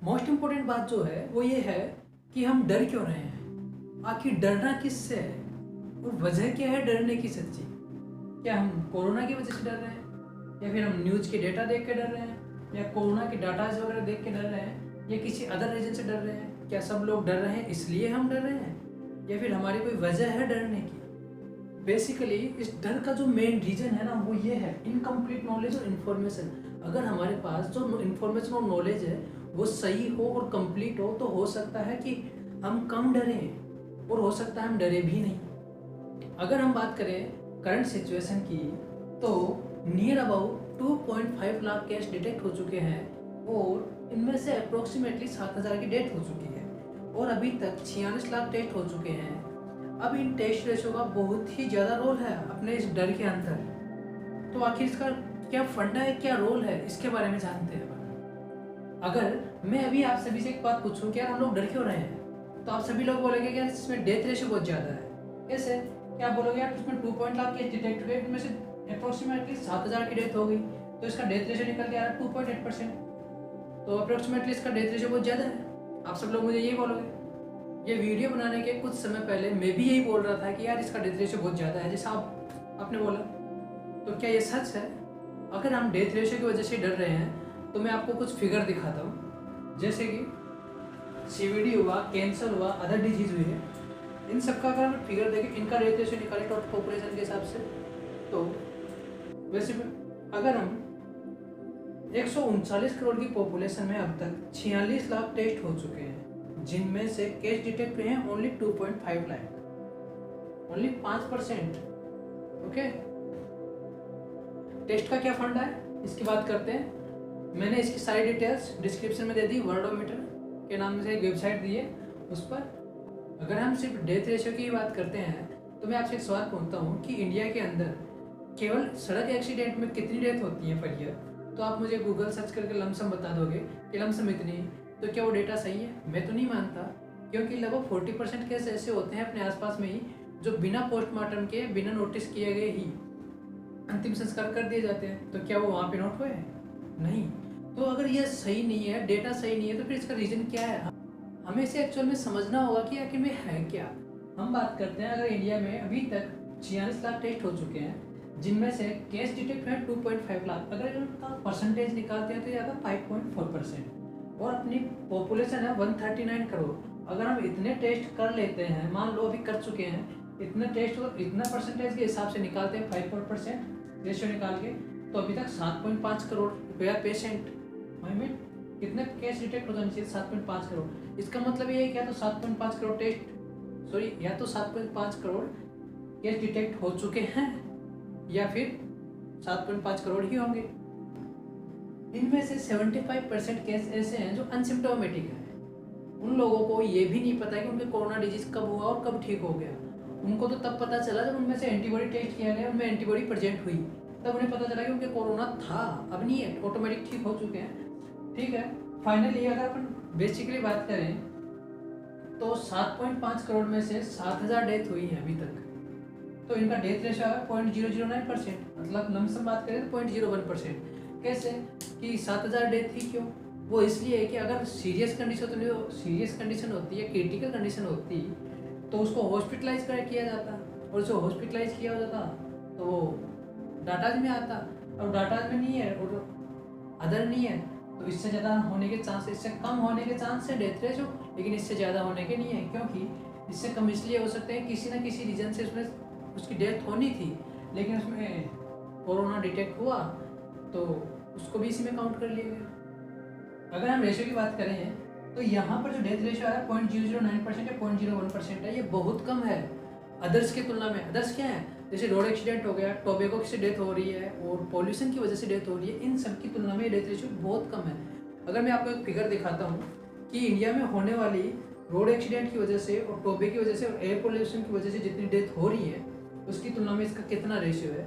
Most important बात जो है वो ये है कि हम डर क्यों रहे हैं, आखिर डरना किससे है और वजह क्या है डरने की सच्ची। क्या हम कोरोना की वजह से डर रहे हैं, या फिर हम न्यूज़ के डेटा देख के डर रहे हैं, या कोरोना के डाटाज वगैरह देख के डर रहे हैं, या किसी अदर रीजन से डर रहे हैं। क्या सब लोग डर रहे हैं इसलिए हम डर रहे हैं, या फिर हमारी कोई वजह है डरने की। बेसिकली इस डर का जो मेन रीजन है ना वो ये है इनकम्प्लीट नॉलेज और इन्फॉर्मेशन। अगर हमारे पास जो इन्फॉर्मेशन और नॉलेज है वो सही हो और कंप्लीट हो तो हो सकता है कि हम कम डरें, और हो सकता है हम डरे भी नहीं। अगर हम बात करें करंट सिचुएशन की तो near about 2.5 lakh case detect हो चुके हैं और इनमें से अप्रोक्सीमेटली 7,000 की डेथ हो चुकी है और अभी तक 46 लाख टेस्ट हो चुके हैं। अब इन टेस्ट रेशो का बहुत ही ज़्यादा रोल है अपने इस डर के अंदर। तो आखिर इसका क्या फंडा है, क्या रोल है, इसके बारे में जानते हैं। अगर मैं अभी आप सभी से एक बात पूछूं कि यार हम लोग डर क्यों रहे हैं, तो आप सभी लोग बोलेंगे कि यार इसमें डेथ रेशो बहुत ज़्यादा है। कैसे, क्या बोलोगे यार इसमें 2 लाख केस डिटेक्ट हुए, इनमें से अप्रोक्सीमेटली 7,000 की डेथ हो गई, तो इसका डेथ रेशो निकल के आ रहा है 2.8%। तो अप्रोक्सीमेटली इसका डेथ रेशो बहुत ज़्यादा है। आप सब लोग मुझे यही बोलोगे। ये वीडियो बनाने के कुछ समय पहले मैं भी यही बोल रहा था कि यार इसका डेथ रेशो बहुत ज़्यादा है, जैसा आपने बोला। तो क्या ये सच है? अगर हम डेथ रेशो की वजह से डर रहे हैं तो मैं आपको कुछ फिगर दिखाता हूँ, जैसे कि सीवीडी हुआ, कैंसर हुआ, अदर डिजीज हुई है, इन सब का अगर हम फिगर देखें, इनका डेथ रेशो निकालें टोटल पॉपुलेशन के हिसाब से, तो वैसे अगर हम 139 करोड़ की पॉपुलेशन में अब तक 46 लाख टेस्ट हो चुके हैं, जिनमें से केस डिटेक्ट हुए हैं only 2.5 lakh, only 5%। Okay, test का क्या फंडा है इसकी बात करते हैं। मैंने इसकी सारी डिटेल्स डिस्क्रिप्शन में दे दी, वर्ल्डोमीटर के नाम से एक वेबसाइट दी है उस पर। अगर हम सिर्फ डेथ रेशियो की बात करते हैं तो मैं आपसे एक सवाल पूछता हूँ कि इंडिया के अंदर केवल सड़क एक्सीडेंट में कितनी डेथ होती है पर ईयर, तो आप मुझे गूगल सर्च करके लमसम बता दोगे कि लमसम इतनी। तो क्या वो डेटा सही है? मैं तो नहीं मानता, क्योंकि लगभग 40% केस ऐसे होते हैं अपने आसपास में ही जो बिना पोस्टमार्टम के, बिना नोटिस किए गए ही अंतिम संस्कार कर दिए जाते हैं। तो क्या वो वहाँ पे नोट हुए? नहीं। तो अगर ये सही नहीं है, डेटा सही नहीं है, तो फिर इसका रीज़न क्या है? हमें इसे एक्चुअल में समझना होगा कि आखिर में है क्या। हम बात करते हैं, अगर इंडिया में अभी तक 46 लाख टेस्ट हो चुके हैं, जिनमें से केस डिटेक्ट है 2.5 लाख, अगर इनका परसेंटेज निकालते हैं तो ये आता 5.4%, और अपनी पॉपुलेशन है 139 करोड़। अगर हम इतने टेस्ट कर लेते हैं, मान लो अभी कर चुके हैं इतने टेस्ट, और इतना परसेंटेज के हिसाब से निकालते हैं 5% रेशियो निकाल के, तो अभी तक 7.5 करोड़ रुपया पेशेंट, आई मीन कितने केस डिटेक्ट हो जाने चाहिए? 7.5 करोड़। इसका मतलब ये है कि या तो 7.5 करोड़ टेस्ट, सॉरी, या तो 7.5 करोड़ केस डिटेक्ट हो चुके हैं या फिर 7.5 करोड़ ही होंगे। इनमें से 75% केस ऐसे हैं जो अनसिम्टोमेटिक हैं। उन लोगों को ये भी नहीं पता कि उनके कोरोना डिजीज कब हुआ और कब ठीक हो गया। उनको तो तब पता चला जब उनमें से एंटीबॉडी टेस्ट किया गया, उनमें एंटीबॉडी प्रेजेंट हुई, तब उन्हें पता चला कि उनके कोरोना था, अब नहीं है, ऑटोमेटिक ठीक हो चुके हैं। ठीक है, फाइनली अगर अपन बेसिकली बात करें तो 7.5 करोड़ में से 7,000 डेथ हुई है अभी तक, तो इनका डेथ रेशियो है 0.009%, मतलब लमसम बात करें तो 0.01%। कैसे कि 7,000 डेथ ही क्यों? वो इसलिए है कि अगर सीरियस कंडीशन होती है, क्रिटिकल कंडीशन होती, तो उसको हॉस्पिटलाइज किया जाता, और जो हॉस्पिटलाइज किया हो जाता तो वो डाटाज में आता। अब डाटाज में नहीं है और अदर नहीं है, तो इससे ज़्यादा होने के चांस, इससे कम होने के चांस है डेथ रेशो, लेकिन इससे ज़्यादा होने के नहीं है। क्योंकि इससे कम इसलिए हो सकते हैं किसी ना किसी रीजन से उसमें उसकी डेथ होनी थी, लेकिन उसमें कोरोना डिटेक्ट हुआ तो उसको भी इसी में काउंट कर लिया गया। अगर हम रेशियो की बात करें तो यहाँ पर जो डेथ रेशियो है 0.009% या 0.01% है, ये बहुत कम है अदर्स की तुलना में। अदर्स क्या है? जैसे रोड एक्सीडेंट हो गया, टोबैको से डेथ हो रही है और पॉल्यूशन की वजह से डेथ हो रही है, इन सब की तुलना में डेथ रेशियो बहुत कम है। अगर मैं आपको एक फिगर दिखाता हूँ कि इंडिया में होने वाली रोड एक्सीडेंट की वजह से और टोबे की वजह से और एयर पोल्यूशन की वजह से जितनी डेथ हो रही है, उसकी तुलना में इसका कितना रेशियो है,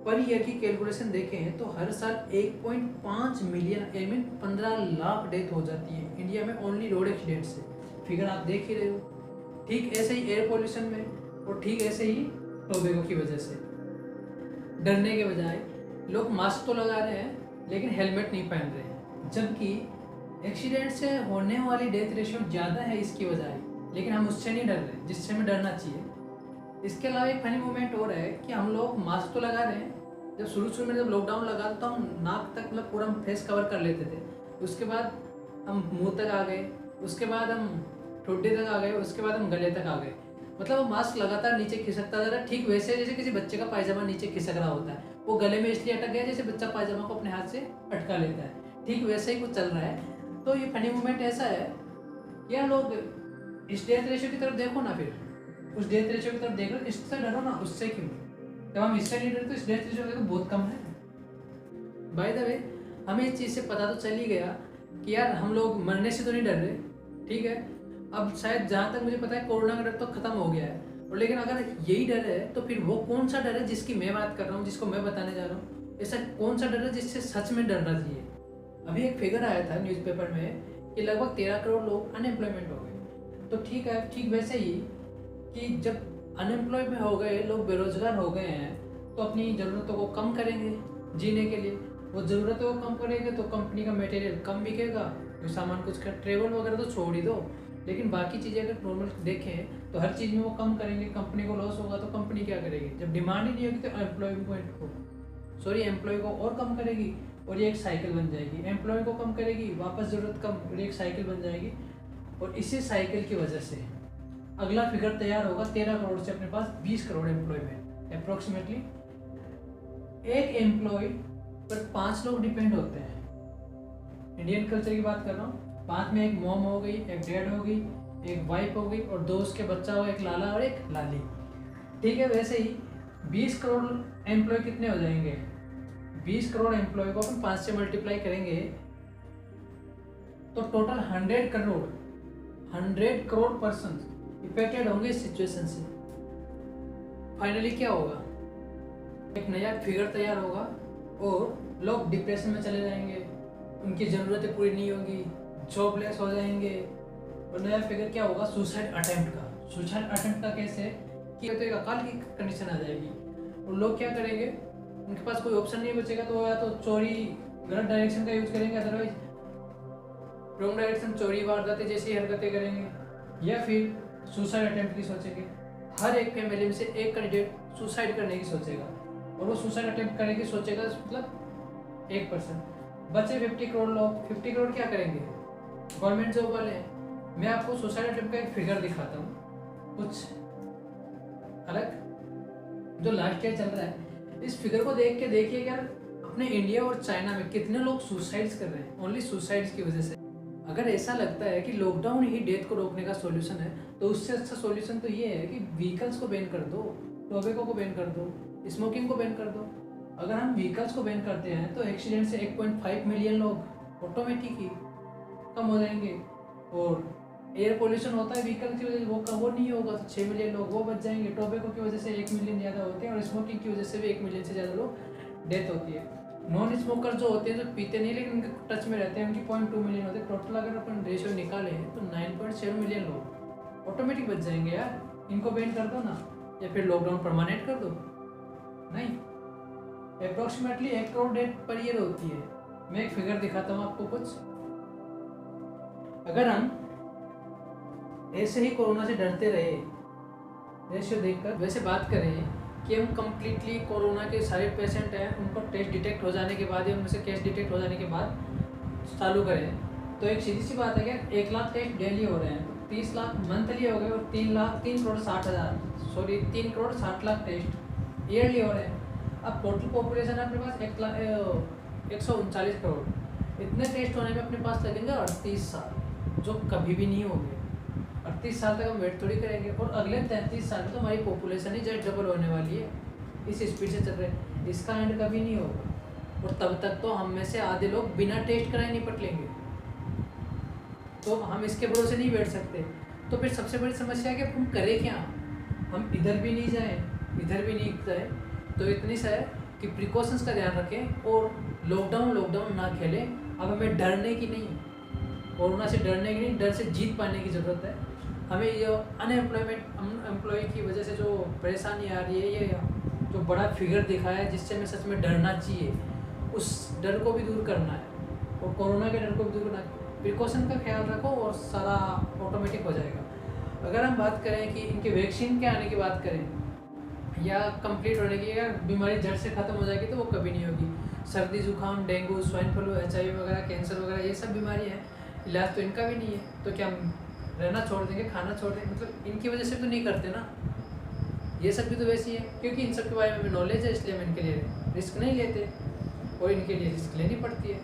पर ईयर की कैलकुलेशन देखें तो हर साल 1.5 million, I mean 15 lakh death हो जाती है इंडिया में ओनली रोड एक्सीडेंट से। फिगर आप देख ही रहे हो। ठीक ऐसे ही एयर पोल्यूशन में, और ठीक ऐसे ही टोबैको की वजह से डरने के बजाय लोग मास्क तो लगा रहे हैं लेकिन हेलमेट नहीं पहन रहे हैं, जबकि एक्सीडेंट से होने वाली डेथ रेशियो ज़्यादा है इसकी बजाय, लेकिन हम उससे नहीं डर रहे जिससे हमें डरना चाहिए। इसके अलावा एक फनी मोमेंट और है कि हम लोग मास्क तो लगा रहे हैं। जब शुरू में जब लॉकडाउन लगा तो हम नाक तक मतलब पूरा फेस कवर कर लेते थे, उसके बाद हम मुंह तक आ गए, उसके बाद हम ठुड्डी तक आ गए, उसके बाद हम गले तक आ गए। मतलब वो मास्क लगातार नीचे खिसकता जा रहा है, ठीक वैसे जैसे किसी बच्चे का पायजामा नीचे खिसक रहा होता है। वो गले में इसलिए अटक गया जैसे बच्चा पायजामा को अपने हाथ से अटका लेता है, ठीक वैसे ही कुछ चल रहा है। तो ये फनी मोमेंट ऐसा है, या लोग इस डेथ रेशियो की तरफ देखो ना, फिर उस डेथ रेशियो की तरफ देख लो, इससे डरो ना, उससे क्यों? जब हम इससे नहीं डरते तो इस डेथ रेशियो तो बहुत कम है। बाय द वे, हमें इस चीज़ से पता तो चल ही गया कि यार हम लोग मरने से तो नहीं डर रहे, ठीक है। अब शायद जहाँ तक मुझे पता है कोरोना का डर तो खत्म हो गया है, और लेकिन अगर यही डर है तो फिर वो कौन सा डर है जिसकी मैं बात कर रहा हूँ, जिसको मैं बताने जा रहा हूँ? ऐसा कौन सा डर है जिससे सच में डरना चाहिए? अभी एक फिगर आया था न्यूज़पेपर में कि लगभग 13 करोड़ लोग अनएम्प्लॉयमेंट हो गए। तो ठीक है, ठीक वैसे ही कि जब अनएम्प्लॉय में हो गए लोग, बेरोजगार हो गए हैं, तो अपनी ज़रूरतों को कम करेंगे जीने के लिए। वो ज़रूरतों को कम करेंगे तो कंपनी का मटेरियल कम बिकेगा, जो सामान कुछ का ट्रेवल वगैरह तो छोड़ ही दो, लेकिन बाकी चीज़ें अगर नॉर्मल देखें तो हर चीज़ में वो कम करेंगे। कंपनी को लॉस होगा तो कंपनी क्या करेगी? जब डिमांड ही नहीं होगी तो एम्प्लॉय को और कम करेगी, और ये एक साइकिल बन जाएगी। एम्प्लॉय को कम करेगी, वापस ज़रूरत कम, और एक साइकिल बन जाएगी। और इसी साइकिल की वजह से अगला फिगर तैयार होगा 13 करोड़ से अपने पास 20 करोड़ एम्प्लॉय में अप्रोक्सीमेटली। एक एम्प्लॉय पर 5 लोग डिपेंड होते हैं। इंडियन कल्चर की बात कर रहा हूँ। 5 में एक मॉम हो गई, एक डैड हो गई, एक वाइफ हो गई, और 2 उसके बच्चा हो, एक लाला और एक लाली, ठीक है। वैसे ही 20 करोड़ एम्प्लॉय कितने हो जाएंगे? 20 करोड़ एम्प्लॉय को अपन 5 से मल्टीप्लाई करेंगे तो टोटल 100 करोड़ पर्सन इफेक्टेड होंगे इस सिचुएशन से। फाइनली क्या होगा? एक नया फिगर तैयार होगा और लोग डिप्रेशन में चले जाएंगे, उनकी ज़रूरतें पूरी नहीं होगी, जॉबलेस हो जाएंगे। और नया फिगर क्या होगा? सुसाइड अटेम्प्ट का। सुसाइड अटेम्प्ट का कैसे? कि तो एक अकाल की कंडीशन आ जाएगी, और लोग क्या करेंगे? उनके पास कोई ऑप्शन नहीं बचेगा, तो या तो चोरी, गलत डायरेक्शन का यूज करेंगे, अदरवाइज रॉन्ग डायरेक्शन, चोरी, वारदातें जैसी हरकतें करेंगे, या फिर सुसाइड अटेम्प्ट की सोचेंगे। हर एक फैमिली में से एक कैंडिडेट सुसाइड करने की सोचेगा, और वो सुसाइड अटेम्प्ट करने की सोचेगा मतलब 1%। बचे 50 करोड़ लोग। 50 करोड़ क्या करेंगे? गवर्नमेंट जॉब वाले हैं। मैं आपको सुसाइड अटेम्प्ट का एक फिगर दिखाता हूँ, कुछ अलग, जो लास्ट ईयर चल रहा है। इस फिगर को देख के देखिए यार, अपने इंडिया और चाइना में कितने लोग सुसाइड्स कर रहे हैं ओनली सुसाइड्स की वजह से। अगर ऐसा लगता है कि लॉकडाउन ही डेथ को रोकने का सॉल्यूशन है, तो उससे अच्छा सॉल्यूशन तो ये है कि व्हीकल्स को बैन कर दो, टोबैको को बैन कर दो, स्मोकिंग को बैन कर दो। अगर हम व्हीकल्स को बैन करते हैं तो एक्सीडेंट से 1.5 मिलियन लोग ऑटोमेटिक ही कम हो जाएंगे। और एयर पोल्यूशन होता है व्हीकल की वजह से, वो नहीं होगा तो 6 मिलियन लोग वो बच जाएंगे। टोबैको की वजह से 1 मिलियन ज़्यादा होते हैं, और स्मोकिंग की वजह से भी 1 मिलियन से ज़्यादा लोग डेथ होती है। नॉन स्मोकर जो होते हैं, जो पीते नहीं लेकिन उनके टच में रहते हैं, उनकी 0.2 मिलियन होते हैं। टोटल अगर अपन रेशियो निकालें तो 9.7 मिलियन लोग ऑटोमेटिक बच जाएंगे यार। इनको बैन कर दो ना, या फिर लॉकडाउन परमानेंट कर दो। नहीं, approximately 1 crore death per year होती है। मैं एक फिगर दिखाता हूँ आपको कुछ। अगर हम ऐसे ही कोरोना से डरते रहे रेशियो देखकर, वैसे बात करें कि हम कम्प्लीटली कोरोना के सारे पेशेंट हैं, उनको टेस्ट डिटेक्ट हो जाने के बाद या उनमें से केस डिटेक्ट हो जाने के बाद चालू करें, तो एक सीधी सी बात है कि 1 लाख टेस्ट डेली हो रहे हैं, तो 30 लाख मंथली हो गए, और 3 करोड़ 60 लाख टेस्ट ईयरली हो रहे हैं। अब टोटल पॉपुलेशन है अपने पास 139 करोड़। इतने टेस्ट होने में अपने पास लगेंगे 38 साल, जो कभी भी नहीं होंगे। 38 साल तक हम वेट थोड़ी करेंगे, और अगले 33 साल में तो हमारी पॉपुलेशन ही जस्ट डबल होने वाली है। इस स्पीड से चल रहे हैं, इसका एंड कभी नहीं होगा। और तब तक तो हम में से आधे लोग बिना टेस्ट कराए निपट लेंगे, तो हम इसके भरोसे नहीं बैठ सकते। तो फिर सबसे बड़ी समस्या है कि हम करें क्या? हम इधर भी नहीं जाएं, इधर भी नहीं जाएं, तो इतनी सा है कि प्रिकॉशंस का ध्यान रखें और लॉकडाउन ना खेलें। अब हमें डरने की नहीं, कोरोना से डरने की नहीं, डर से जीत पाने की ज़रूरत है। हमें ये अनएम्प्लॉय की वजह से जो परेशानी आ रही है, ये जो बड़ा फिगर दिखा है जिससे हमें सच में डरना चाहिए, उस डर को भी दूर करना है, और कोरोना के डर को भी दूर करना है। प्रिकॉशन का ख्याल रखो और सारा ऑटोमेटिक हो जाएगा। अगर हम बात करें कि इनके वैक्सीन के आने की बात करें या कंप्लीट होने की, या बीमारी जड़ से ख़त्म हो जाएगी, तो वो कभी नहीं होगी। सर्दी जुकाम, डेंगू, स्वाइन फ्लू, HIV वगैरह, कैंसर वगैरह, ये सब बीमारी है, इलाज तो इनका भी नहीं है। तो क्या हम रहना छोड़ देंगे, खाना छोड़ देंगे? मतलब इनकी वजह से तो नहीं करते ना। ये सब भी तो वैसी है, क्योंकि इन सब के बारे में हमें नॉलेज है, इसलिए हम इनके लिए रिस्क नहीं लेते और इनके लिए रिस्क लेनी पड़ती है।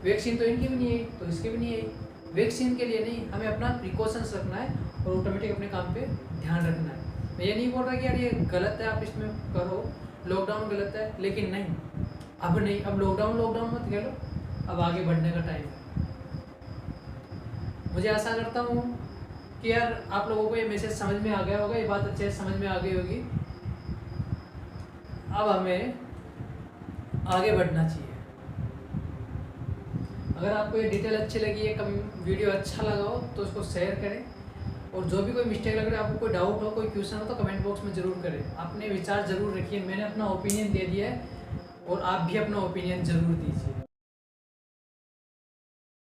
वैक्सीन तो इनकी भी नहीं है तो इसकी भी नहीं है। वैक्सीन के लिए नहीं, हमें अपना प्रिकॉशंस रखना है और ऑटोमेटिक अपने काम पे ध्यान रखना है। मैं ये नहीं बोल रहा कि यार ये गलत है, आप इसमें करो, लॉकडाउन गलत है, लेकिन नहीं, अब नहीं, अब लॉकडाउन मत खेलो, अब आगे बढ़ने का टाइम है। मुझे आशा करता हूँ कि यार आप लोगों को ये मैसेज समझ में आ गया होगा, ये बात अच्छे से समझ में आ गई होगी। अब हमें आगे बढ़ना चाहिए। अगर आपको ये डिटेल अच्छी लगी है, वीडियो अच्छा लगा हो, तो उसको शेयर करें, और जो भी कोई मिस्टेक लग रहा है, आपको कोई डाउट हो, कोई क्वेश्चन हो, तो कमेंट बॉक्स में ज़रूर करें। अपने विचार ज़रूर रखिए। मैंने अपना ओपिनियन दे दिया है और आप भी अपना ओपिनियन ज़रूर दीजिए।